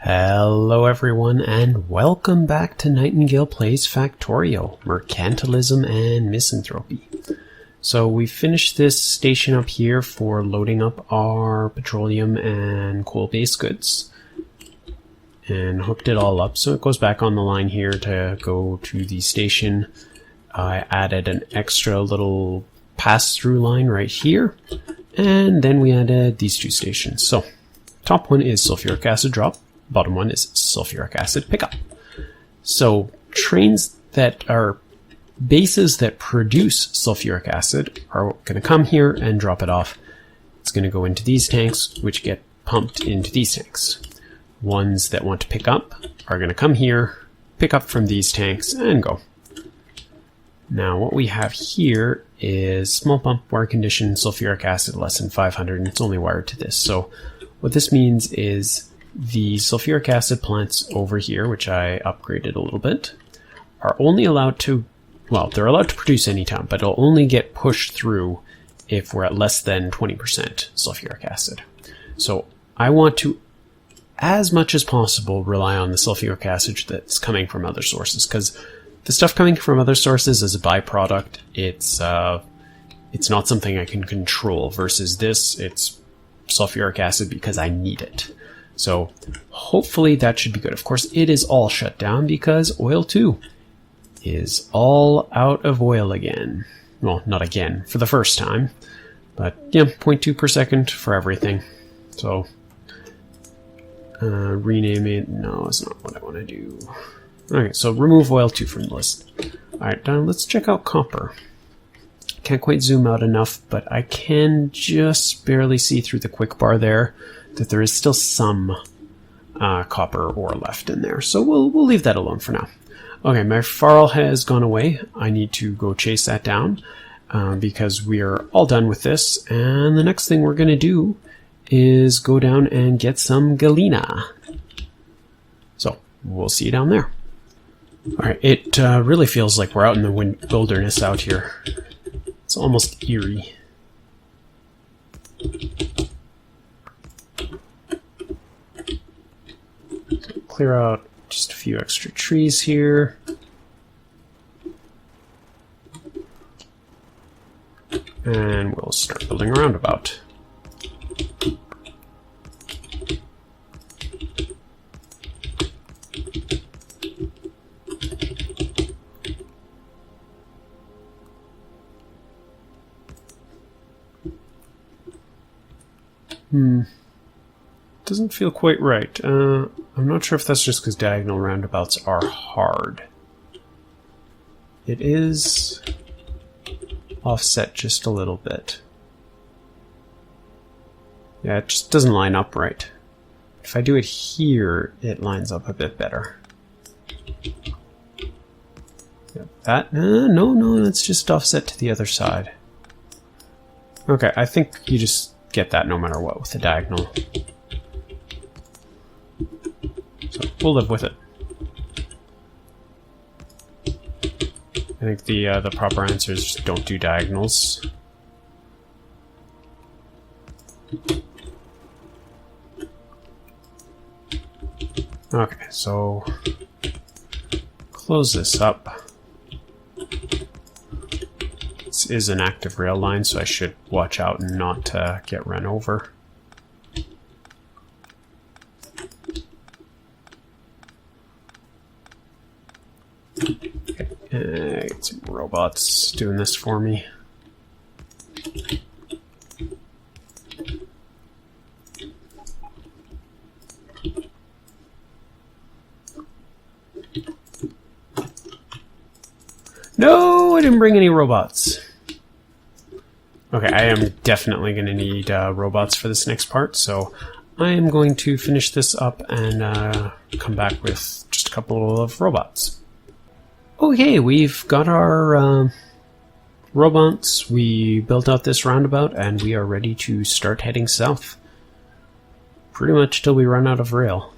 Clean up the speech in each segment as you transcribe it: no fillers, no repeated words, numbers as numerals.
Hello everyone, and welcome back to Nightingale Plays Factorio, Mercantilism and Misanthropy. So we finished this station up here for loading up our petroleum and coal-based goods, and hooked it all up, so it goes back on the line here to go to the station. I added an extra little pass-through line right here, and then we added these two stations. So, top one is sulfuric acid drop. Bottom one is sulfuric acid pickup. So trains that are bases that produce sulfuric acid are going to come here and drop it off. It's going to go into these tanks, which get pumped into these tanks. Ones that want to pick up are going to come here, pick up from these tanks, and go. Now what we have here is small pump wire condition sulfuric acid less than 500, and it's only wired to this. So what this means is the sulfuric acid plants over here, which I upgraded a little bit, are only allowed to, well, they're allowed to produce anytime, but it'll only get pushed through if we're at less than 20% sulfuric acid. So I want to, as much as possible, rely on the sulfuric acid that's coming from other sources, because the stuff coming from other sources is a byproduct. It's not something I can control, versus this, it's sulfuric acid because I need it. So hopefully that should be good. Of course, it is all shut down because oil 2 is all out of oil again. Well, not again, for the first time. But yeah, 0.2 per second for everything. So rename it. No, that's not what I want to do. Okay, so remove oil 2 from the list. Alright, let's check out copper. Can't quite zoom out enough, but I can just barely see through the quick bar there that there is still some copper ore left in there. So we'll leave that alone for now. Okay, my farl has gone away. I need to go chase that down because we are all done with this. And the next thing we're going to do is go down and get some galena. So we'll see you down there. Alright, it really feels like we're out in the wilderness out here. It's almost eerie. Clear out just a few extra trees here. And we'll start building a roundabout. Doesn't feel quite right. I'm not sure if that's just because diagonal roundabouts are hard. It is offset just a little bit. Yeah, it just doesn't line up right. If I do it here, it lines up a bit better. Yep, that, no, it's just offset to the other side. Okay, I think you just get that no matter what with the diagonal. So we'll live with it. I think the proper answer is just don't do diagonals. Okay, so close this up. This is an active rail line, so I should watch out and not get run over. Get some robots doing this for me. No, I didn't bring any robots. Okay, I am definitely going to need robots for this next part, so I am going to finish this up and come back with just a couple of robots. Okay, we've got our robots, we built out this roundabout, and we are ready to start heading south. Pretty much till we run out of rail.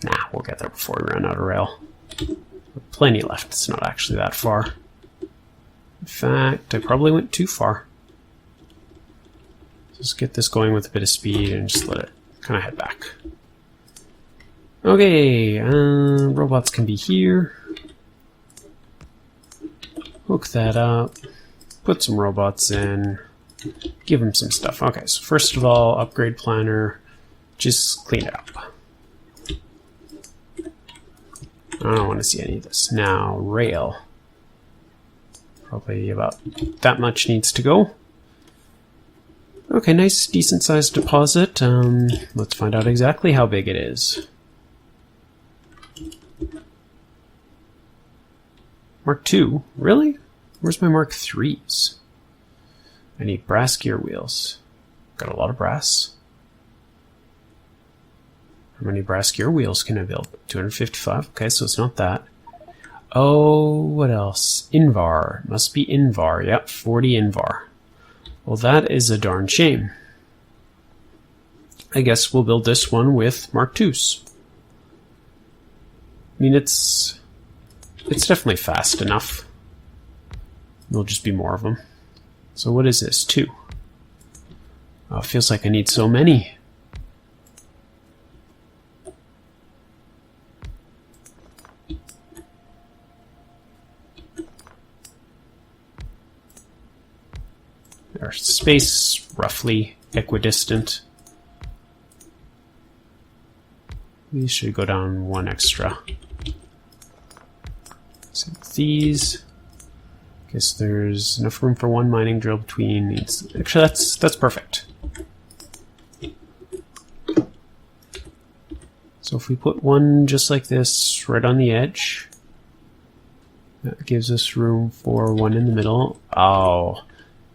Nah, we'll get there before we run out of rail. Plenty left, it's not actually that far. In fact, I probably went too far. Just get this going with a bit of speed and just let it kind of head back. Okay, robots can be here. Hook that up. Put some robots in. Give them some stuff. Okay, so first of all, upgrade planner. Just clean it up. I don't want to see any of this. Now, rail. Probably about that much needs to go. Okay, nice, decent sized deposit. Let's find out exactly how big it is. Mark II? Really? Where's my Mark IIIs? I need brass gear wheels. Got a lot of brass. How many brass gear wheels can I build? 255? Okay, so it's not that. Oh, what else? Invar. Must be Invar. Yep, 40 Invar. Well, that is a darn shame. I guess we'll build this one with Mark IIs. I mean, it's definitely fast enough. There'll just be more of them. So what is this? 2. Oh, it feels like I need so many. Our space roughly equidistant. We should go down 1 extra. So these. Guess there's enough room for 1 mining drill between these. Actually, that's perfect. So if we put one just like this right on the edge, that gives us room for 1 in the middle. Oh.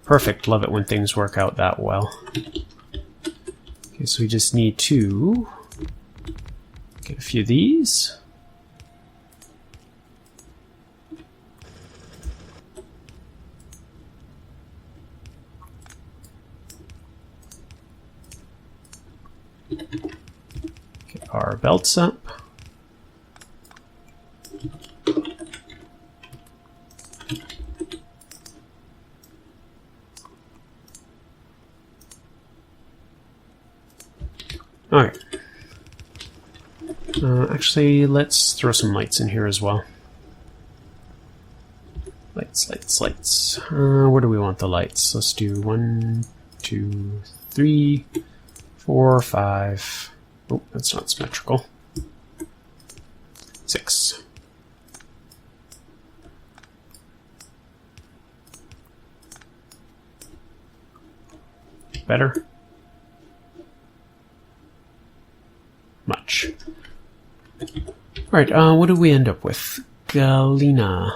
Perfect. Love it when things work out that well. Okay, so we just need to get a few of these. Get our belts up. Alright. Actually, let's throw some lights in here as well. Lights, lights, lights. Where do we want the lights? Let's do 1, 2, 3, 4, 5. Oh, that's not symmetrical. 6. Better? Much. Alright, what do we end up with? Galena.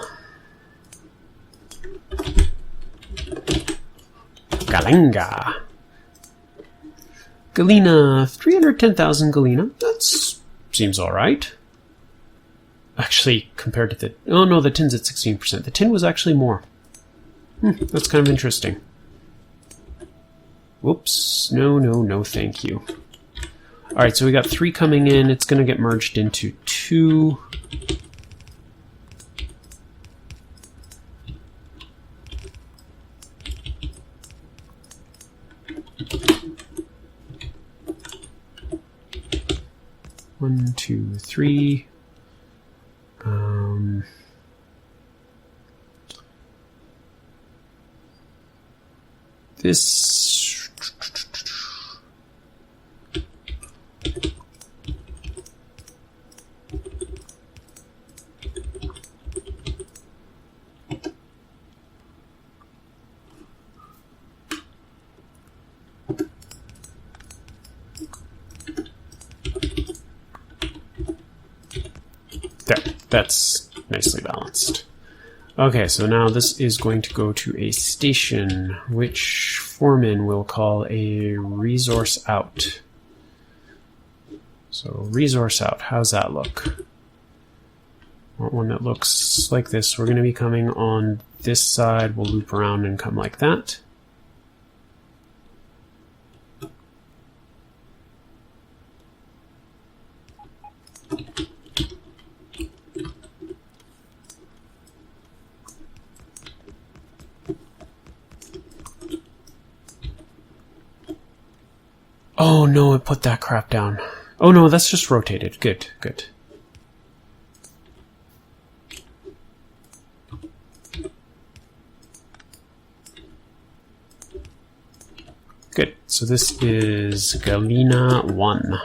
Galenga. Galena, 310,000 Galena. That seems alright. Actually, compared to the... Oh no, the tin's at 16%. The tin was actually more. That's kind of interesting. Whoops. No, no, no, thank you. Alright, so we got 3 coming in. It's going to get merged into 2. One, 2, 3. This... There, that's nicely balanced. Okay, so now this is going to go to a station, which Foreman will call a resource out. So resource out, how's that look? I want one that looks like this. We're going to be coming on this side. We'll loop around and come like that. Oh no, it put that crap down. Oh no, that's just rotated. Good, good. Good. So this is Galena 1.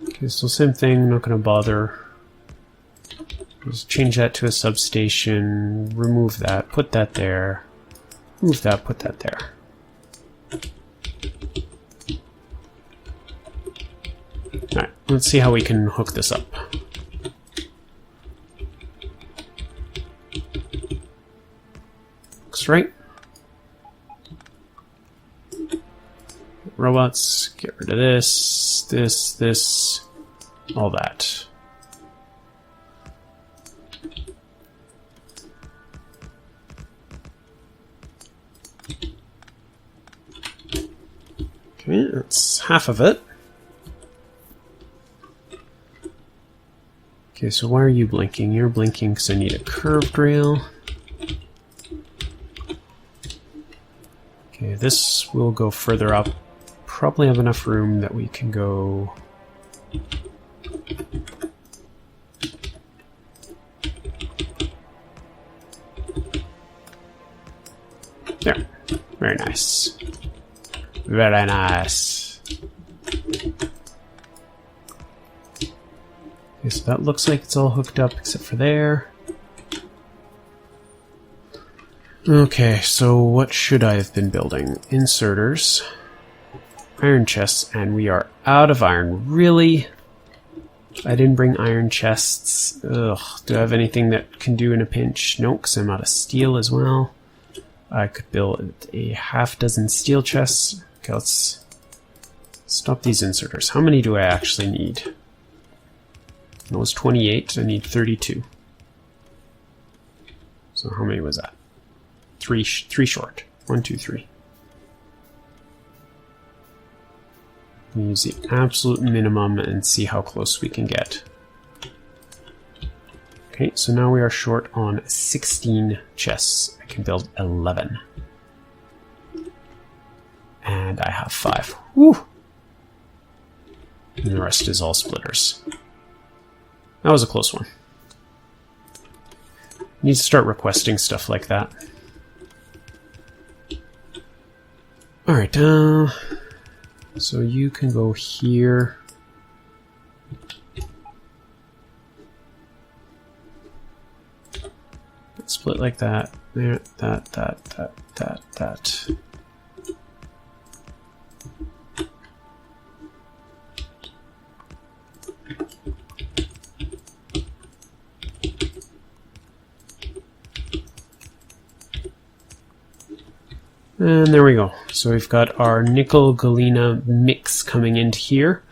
Okay, so same thing, not going to bother. Just change that to a substation, remove that, put that there, move that, put that there. Alright, let's see how we can hook this up. Looks right. Robots, get rid of this, this, all that. Okay, that's half of it. Okay, so why are you blinking? You're blinking because I need a curved rail. Okay, this will go further up. Probably have enough room that we can go... There. Very nice. Very nice. Okay, so that looks like it's all hooked up except for there. Okay, so what should I have been building? Inserters, iron chests, and we are out of iron. Really? I didn't bring iron chests. Ugh, do I have anything that can do in a pinch? No, because I'm out of steel as well. I could build a half dozen steel chests. Okay, let's stop these inserters. How many do I actually need? It was 28. I need 32. So how many was that? Three short. 1, 2, 3. Use the absolute minimum and see how close we can get. Okay, so now we are short on 16 chests. I can build 11. And I have 5. Woo! And the rest is all splitters. That was a close one. Need to start requesting stuff like that. Alright, so you can go here. Split like that. There, that. And there we go. So we've got our nickel galena mix coming into here.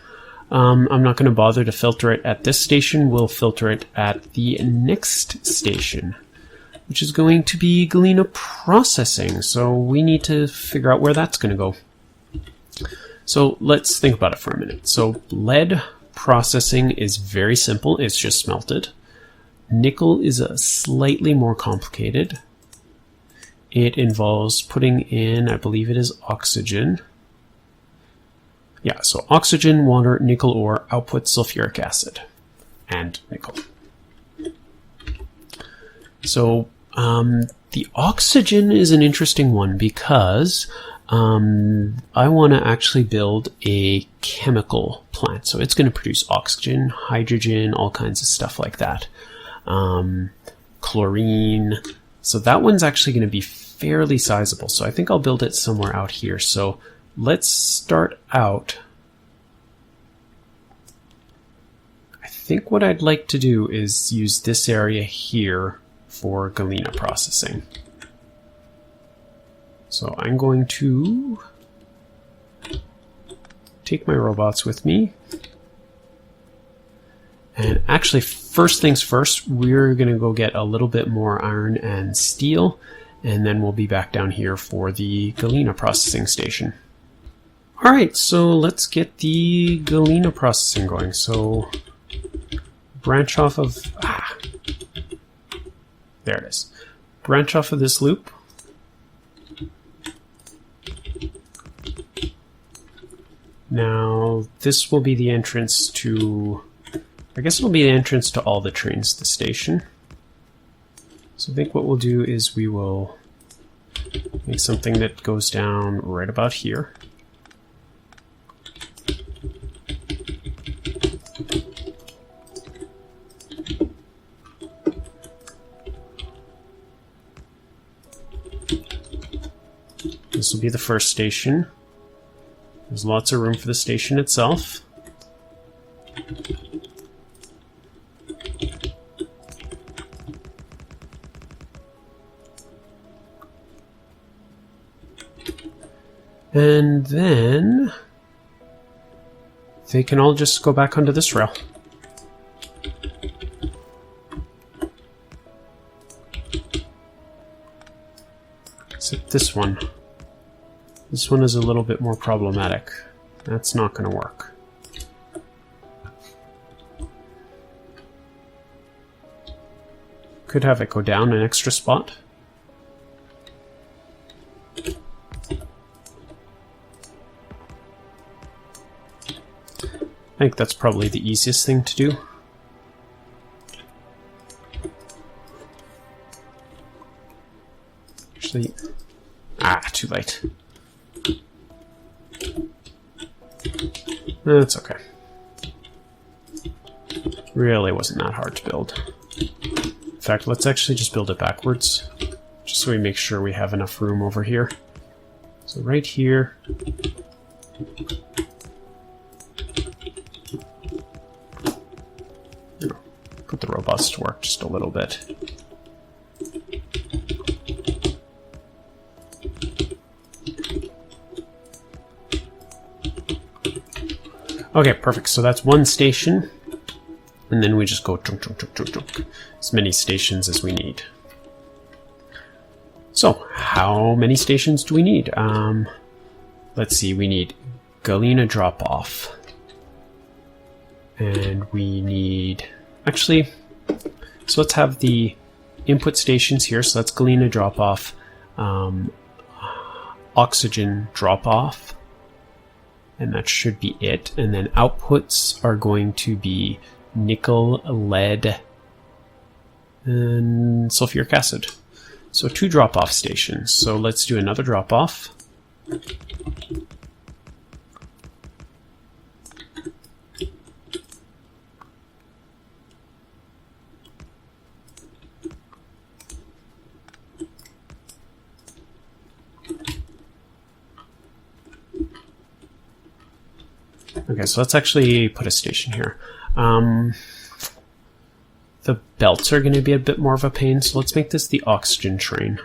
I'm not going to bother to filter it at this station. We'll filter it at the next station, which is going to be galena processing. So we need to figure out where that's going to go. So let's think about it for a minute. So lead processing is very simple. It's just smelted. Nickel is a slightly more complicated. It involves putting in, I believe it is oxygen. Yeah, so oxygen, water, nickel ore, output sulfuric acid, and nickel. So the oxygen is an interesting one because I want to actually build a chemical plant. So it's going to produce oxygen, hydrogen, all kinds of stuff like that. Chlorine. So that one's actually going to be fairly sizable. So I think I'll build it somewhere out here. So let's start out. I think what I'd like to do is use this area here for galena processing. So I'm going to take my robots with me. And actually, first things first, we're going to go get a little bit more iron and steel, and then we'll be back down here for the galena processing station. All right, so let's get the galena processing going. So branch off of... There it is. Branch off of this loop. Now, this will be the entrance to... I guess it'll be the entrance to all the trains to the station. So I think what we'll do is we will make something that goes down right about here. This will be the first station. There's lots of room for the station itself. And then they can all just go back onto this rail. Except this one. This one is a little bit more problematic. That's not going to work. Could have it go down an extra spot. I think that's probably the easiest thing to do. Actually, too late. That's okay. Really wasn't that hard to build. In fact, let's actually just build it backwards, just so we make sure we have enough room over here. So right here. Put the robots to work just a little bit. Okay, perfect. So that's one station. And then we just go chunk, chunk, chunk, chunk, chunk. As many stations as we need. So, how many stations do we need? Let's see, we need Galena drop-off. And we need... Actually, so let's have the input stations here. So that's Galena drop-off, oxygen drop-off, and that should be it. And then outputs are going to be nickel, lead, and sulfuric acid. So 2 drop-off stations. So let's do another drop-off. Okay, so let's actually put a station here. The belts are going to be a bit more of a pain, so let's make this the oxygen train.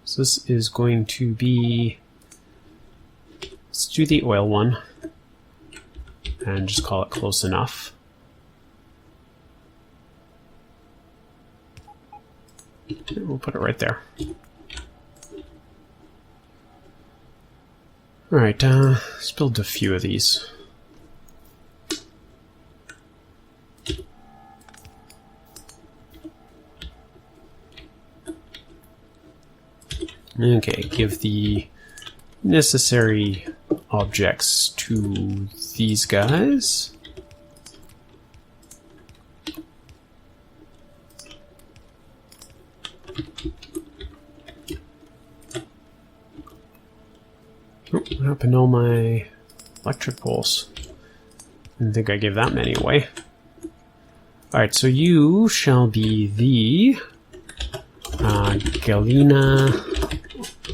So this is going to be... Let's do the oil one. And just call it close enough. And we'll put it right there. Alright, let's build a few of these. Okay, give the necessary objects to these guys. Oh, what happened to all my electric poles? Didn't think I gave that many away. Alright, so you shall be the Galena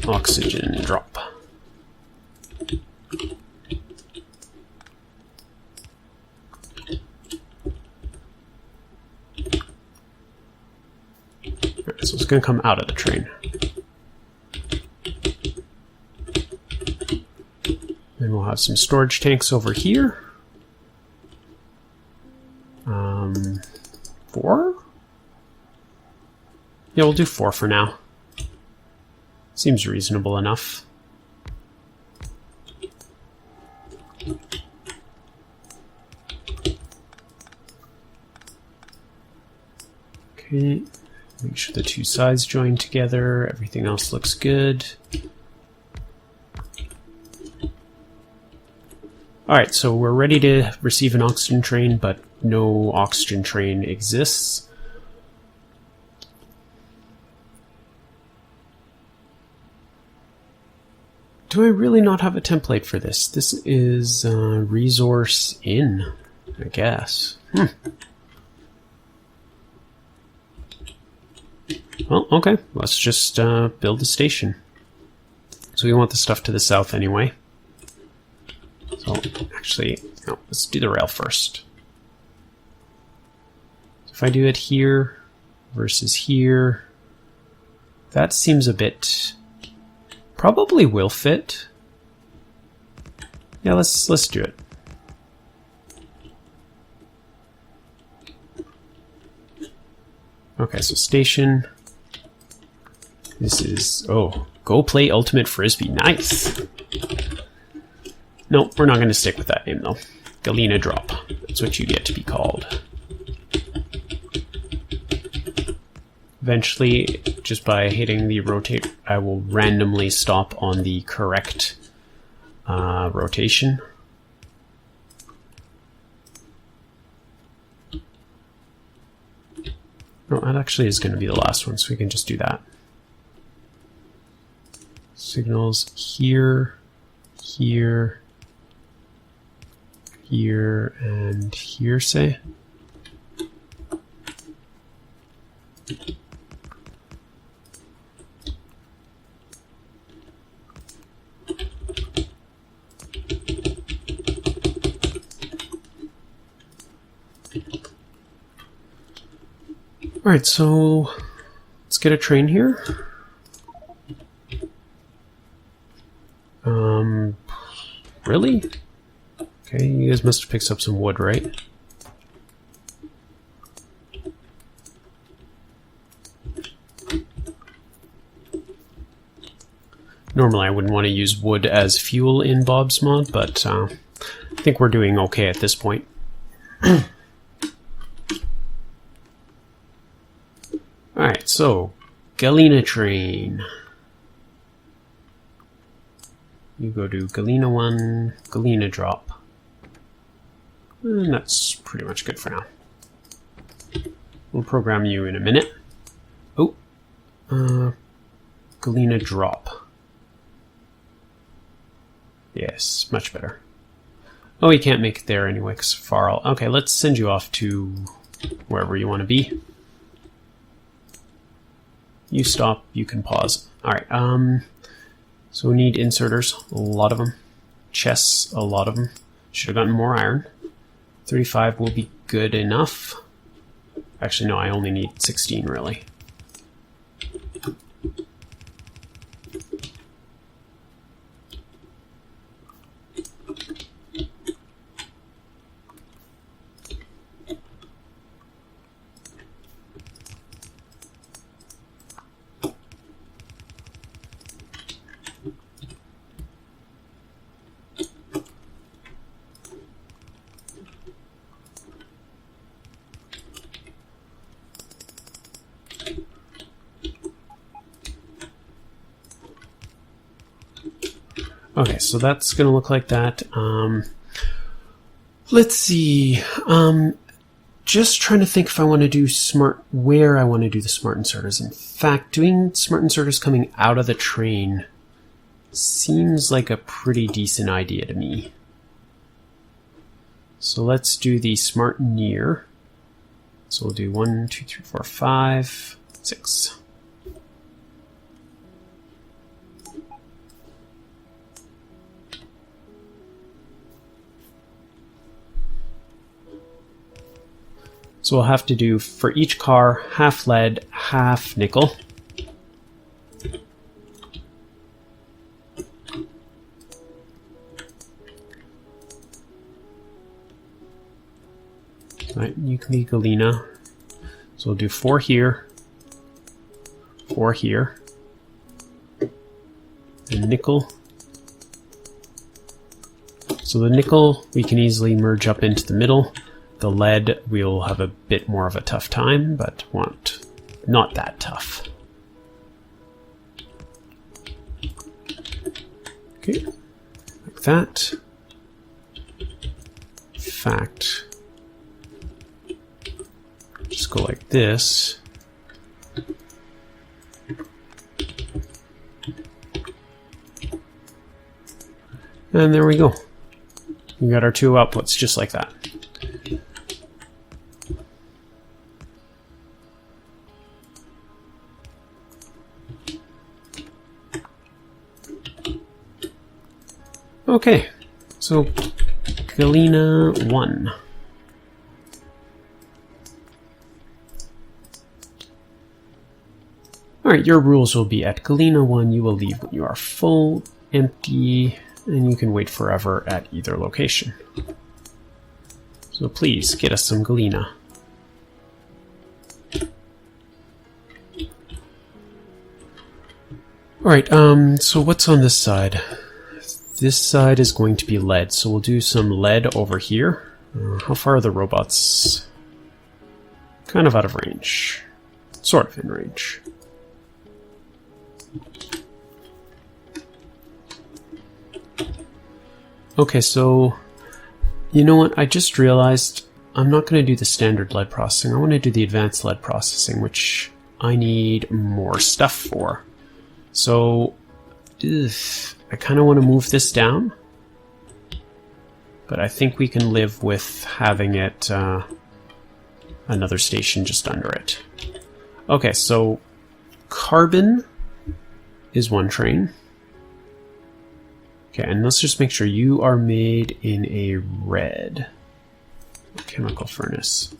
oxygen drop. Alright, so it's going to come out of the train. Then we'll have some storage tanks over here. 4? Yeah, we'll do 4 for now. Seems reasonable enough. Okay, make sure the two sides join together. Everything else looks good. Alright, so we're ready to receive an oxygen train, but no oxygen train exists. Do I really not have a template for this? This is resource in, I guess. Well, okay, let's just build a station. So we want the stuff to the south anyway. So actually, no, let's do the rail first. So if I do it here versus here, that seems a bit... Probably will fit. Yeah, let's do it. Okay, so station. This is, oh, go play Ultimate Frisbee. Nice. No, we're not going to stick with that name, though. Galena Drop. That's what you get to be called. Eventually, just by hitting the rotate, I will randomly stop on the correct rotation. No, that actually is going to be the last one, so we can just do that. Signals here, here, here, and here, say. Alright, so let's get a train here. Really? Okay, you guys must have picked up some wood, right? Normally I wouldn't want to use wood as fuel in Bob's mod, but I think we're doing okay at this point. Alright, so Galena train. You go to Galena 1, Galena drop. And that's pretty much good for now. We'll program you in a minute. Oh, Galena drop. Yes, much better. Oh, you can't make it there anyway, because far. Okay, let's send you off to wherever you want to be. You stop, you can pause. Alright, so we need inserters, a lot of them. Chests, a lot of them. Should have gotten more iron. 35 will be good enough. Actually, no, I only need 16, really. Okay, so that's going to look like that. Let's see. Just trying to think if I want to do where I want to do the smart inserters. In fact, doing smart inserters coming out of the train seems like a pretty decent idea to me. So let's do the smart near. So we'll do 1, 2, 3, 4, 5, 6. So we'll have to do, for each car, half lead, half nickel. Right, you can be Galena. So we'll do 4 here, 4 here, and nickel. So the nickel we can easily merge up into the middle. The lead, we'll have a bit more of a tough time, but not that tough. Okay, like that. In fact, just go like this. And there we go. We got our two outputs just like that. Okay, so Galena 1. Alright, your rules will be at Galena 1, you will leave when you are full, empty, and you can wait forever at either location. So please, get us some Galena. Alright, so what's on this side? This side is going to be lead, so we'll do some lead over here. How far are the robots? Kind of out of range. Sort of in range. Okay, so you know what? I just realized I'm not going to do the standard lead processing. I want to do the advanced lead processing, which I need more stuff for. So, I kind of want to move this down, but I think we can live with having it another station just under it. Okay, so carbon is one train. Okay, and let's just make sure you are made in a red chemical furnace.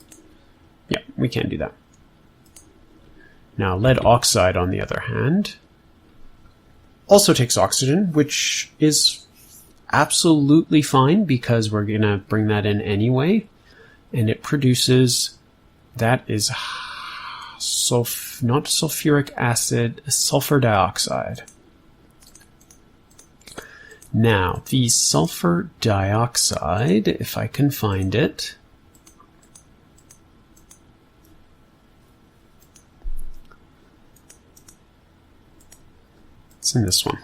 Yeah, we can do that. Now, lead oxide, on the other hand, also takes oxygen, which is absolutely fine because we're going to bring that in anyway. And it produces, that is not sulfuric acid, sulfur dioxide. Now, the sulfur dioxide, if I can find it, it's in this one.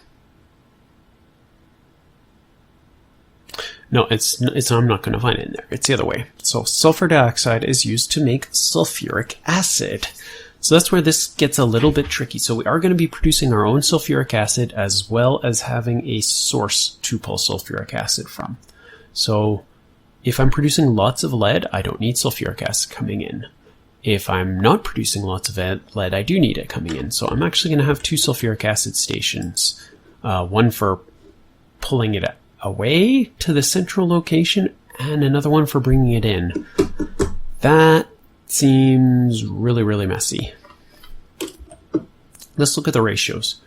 No, I'm not going to find it in there. It's the other way. So sulfur dioxide is used to make sulfuric acid. So that's where this gets a little bit tricky. So we are going to be producing our own sulfuric acid as well as having a source to pull sulfuric acid from. So if I'm producing lots of lead, I don't need sulfuric acid coming in. If I'm not producing lots of lead, I do need it coming in. So I'm actually going to have two sulfuric acid stations. One for pulling it away to the central location and another one for bringing it in. That seems really, really messy. Let's look at the ratios.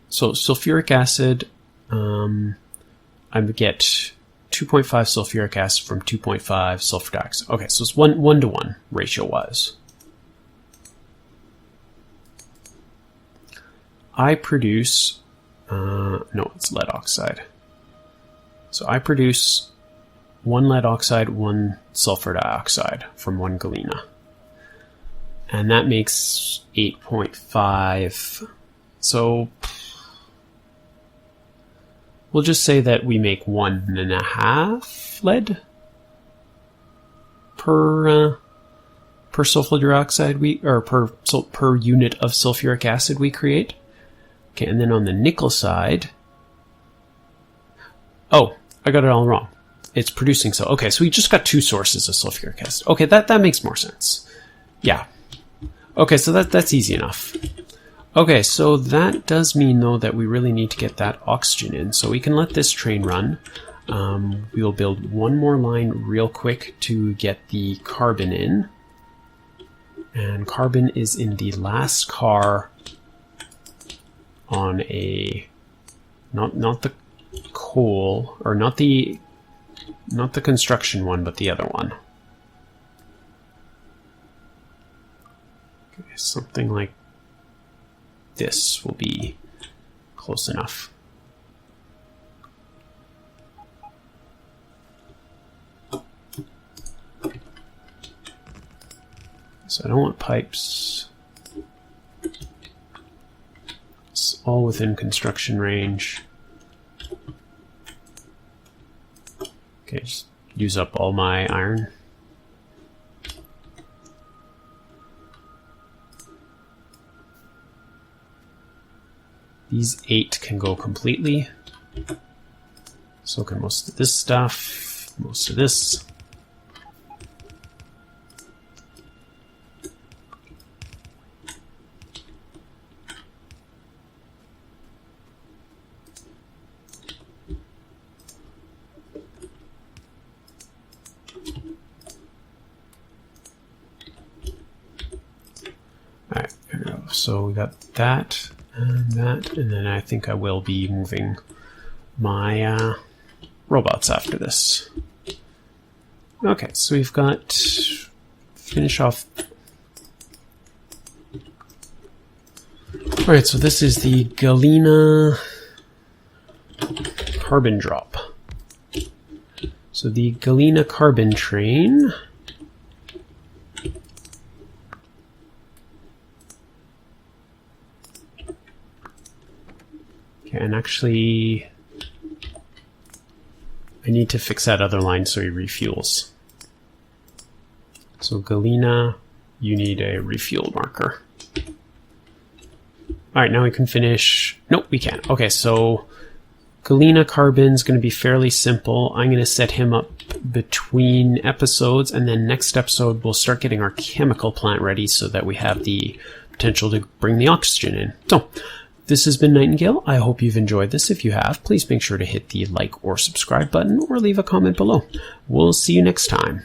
So sulfuric acid, I get 2.5 sulfuric acid from 2.5 sulfur dioxide. Okay, so it's 1 to 1 ratio-wise. I produce, no, it's lead oxide. So I produce 1 lead oxide, 1 sulfur dioxide from 1 galena. And that makes 8.5. So we'll just say that we make 1.5 lead per sulfur dioxide per unit of sulfuric acid we create. Okay, and then on the nickel side, oh, I got it all wrong. It's producing so. Okay, so we just got 2 sources of sulfuric acid. Okay, that makes more sense. Yeah. Okay, so that's easy enough. Okay, so that does mean, though, that we really need to get that oxygen in. So we can let this train run. We'll build one more line real quick to get the carbon in. And carbon is in the last car on a... Not the coal, or not the construction one, but the other one. Okay, something like this will be close enough. So I don't want pipes. It's all within construction range. Okay, just use up all my iron. These 8 can go completely. So can most of this stuff, most of this. Alright, there we go. So we got that. And that, and then I think I will be moving my robots after this. Okay, so we've got finish off. Alright, so this is the Galena carbon drop. So the Galena carbon train. And actually, I need to fix that other line so he refuels. So Galena, you need a refuel marker. Alright, now we can finish. Nope, we can't. Okay, so Galena Carbon's going to be fairly simple. I'm going to set him up between episodes, and then next episode we'll start getting our chemical plant ready so that we have the potential to bring the oxygen in. So, this has been Nightingale. I hope you've enjoyed this. If you have, please make sure to hit the like or subscribe button or leave a comment below. We'll see you next time.